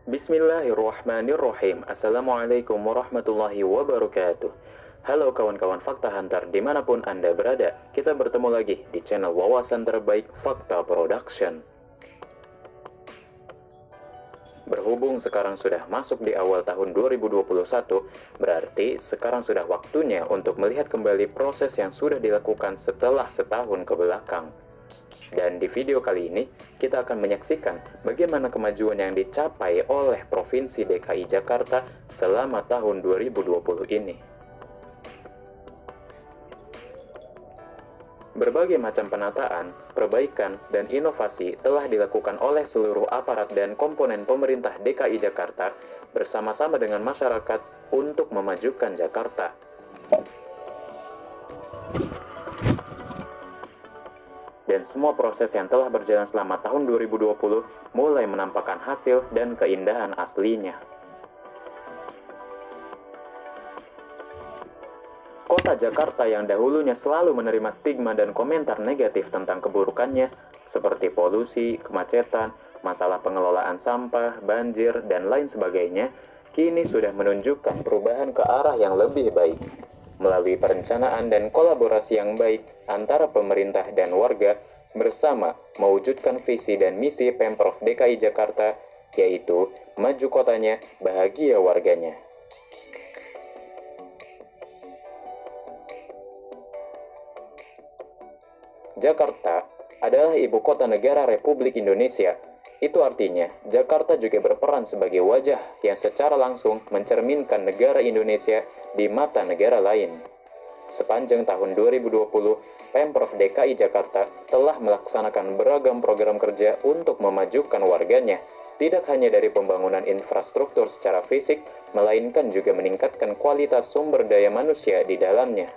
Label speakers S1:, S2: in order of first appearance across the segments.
S1: Bismillahirrahmanirrahim. Assalamualaikum warahmatullahi wabarakatuh. Halo kawan-kawan Fakta Hunter dimanapun Anda berada. Kita bertemu lagi di channel Wawasan Terbaik Fakta Production. Berhubung sekarang sudah masuk di awal tahun 2021, berarti sekarang sudah waktunya untuk melihat kembali proses yang sudah dilakukan setelah setahun ke belakang. Dan di video kali ini, kita akan menyaksikan bagaimana kemajuan yang dicapai oleh Provinsi DKI Jakarta selama tahun 2020 ini. Berbagai macam penataan, perbaikan, dan inovasi telah dilakukan oleh seluruh aparat dan komponen pemerintah DKI Jakarta bersama-sama dengan masyarakat untuk memajukan Jakarta. Dan semua proses yang telah berjalan selama tahun 2020 mulai menampakkan hasil dan keindahan aslinya. Kota Jakarta yang dahulunya selalu menerima stigma dan komentar negatif tentang keburukannya, seperti polusi, kemacetan, masalah pengelolaan sampah, banjir, dan lain sebagainya, kini sudah menunjukkan perubahan ke arah yang lebih baik. Melalui perencanaan dan kolaborasi yang baik antara pemerintah dan warga, bersama mewujudkan visi dan misi Pemprov DKI Jakarta, yaitu maju kotanya, bahagia warganya. Jakarta adalah ibu kota negara Republik Indonesia. Itu artinya, Jakarta juga berperan sebagai wajah yang secara langsung mencerminkan negara Indonesia di mata negara lain. Sepanjang tahun 2020, Pemprov DKI Jakarta telah melaksanakan beragam program kerja untuk memajukan warganya, tidak hanya dari pembangunan infrastruktur secara fisik, melainkan juga meningkatkan kualitas sumber daya manusia di dalamnya.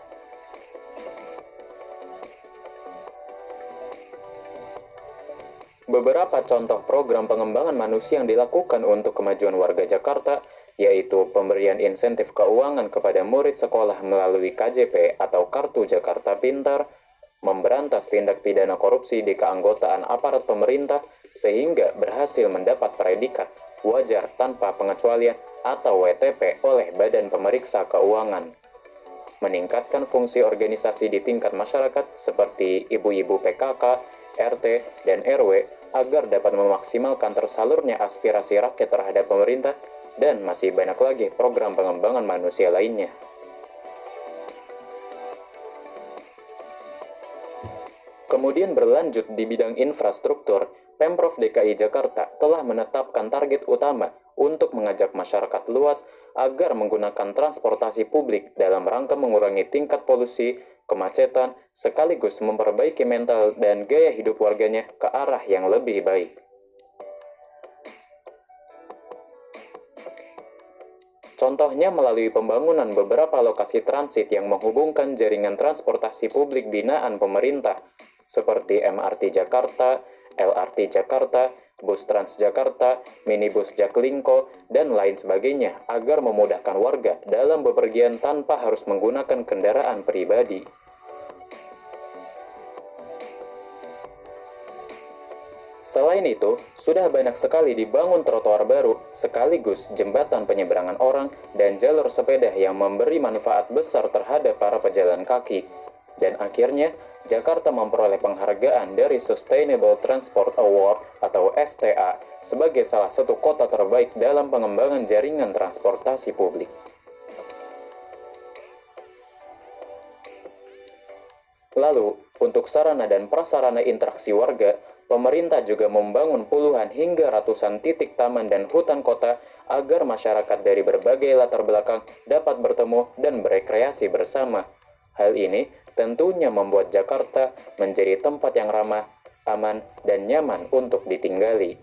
S1: Beberapa contoh program pengembangan manusia yang dilakukan untuk kemajuan warga Jakarta, yaitu pemberian insentif keuangan kepada murid sekolah melalui KJP atau Kartu Jakarta Pintar, memberantas tindak pidana korupsi di keanggotaan aparat pemerintah sehingga berhasil mendapat predikat wajar tanpa pengecualian atau WTP oleh Badan Pemeriksa Keuangan. Meningkatkan fungsi organisasi di tingkat masyarakat seperti ibu-ibu PKK, RT, dan RW agar dapat memaksimalkan tersalurnya aspirasi rakyat terhadap pemerintah, dan masih banyak lagi program pengembangan manusia lainnya. Kemudian berlanjut di bidang infrastruktur, Pemprov DKI Jakarta telah menetapkan target utama untuk mengajak masyarakat luas agar menggunakan transportasi publik dalam rangka mengurangi tingkat polusi, kemacetan, sekaligus memperbaiki mental dan gaya hidup warganya ke arah yang lebih baik. Contohnya melalui pembangunan beberapa lokasi transit yang menghubungkan jaringan transportasi publik binaan pemerintah, seperti MRT Jakarta, LRT Jakarta, bus Transjakarta, minibus Jaklingko, dan lain sebagainya agar memudahkan warga dalam bepergian tanpa harus menggunakan kendaraan pribadi. Selain itu, sudah banyak sekali dibangun trotoar baru, sekaligus jembatan penyeberangan orang dan jalur sepeda yang memberi manfaat besar terhadap para pejalan kaki. Dan akhirnya, Jakarta memperoleh penghargaan dari Sustainable Transport Award atau STA sebagai salah satu kota terbaik dalam pengembangan jaringan transportasi publik. Lalu, untuk sarana dan prasarana interaksi warga, pemerintah juga membangun puluhan hingga ratusan titik taman dan hutan kota agar masyarakat dari berbagai latar belakang dapat bertemu dan berekreasi bersama. Hal ini tentunya membuat Jakarta menjadi tempat yang ramah, aman, dan nyaman untuk ditinggali.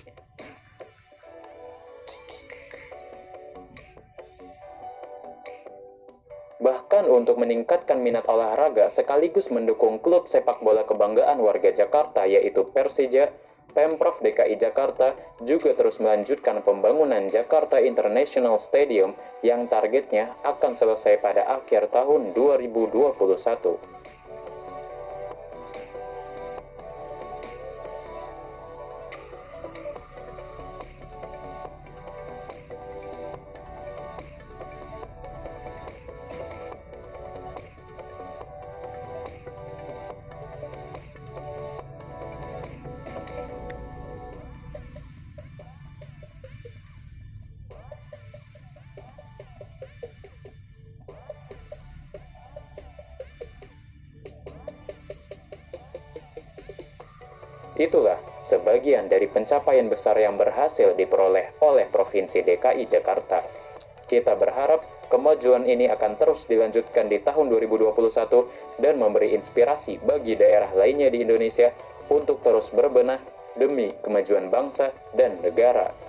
S1: Bahkan untuk meningkatkan minat olahraga sekaligus mendukung klub sepak bola kebanggaan warga Jakarta yaitu Persija, Pemprov DKI Jakarta juga terus melanjutkan pembangunan Jakarta International Stadium yang targetnya akan selesai pada akhir tahun 2021. Itulah sebagian dari pencapaian besar yang berhasil diperoleh oleh Provinsi DKI Jakarta. Kita berharap kemajuan ini akan terus dilanjutkan di tahun 2021 dan memberi inspirasi bagi daerah lainnya di Indonesia untuk terus berbenah demi kemajuan bangsa dan negara.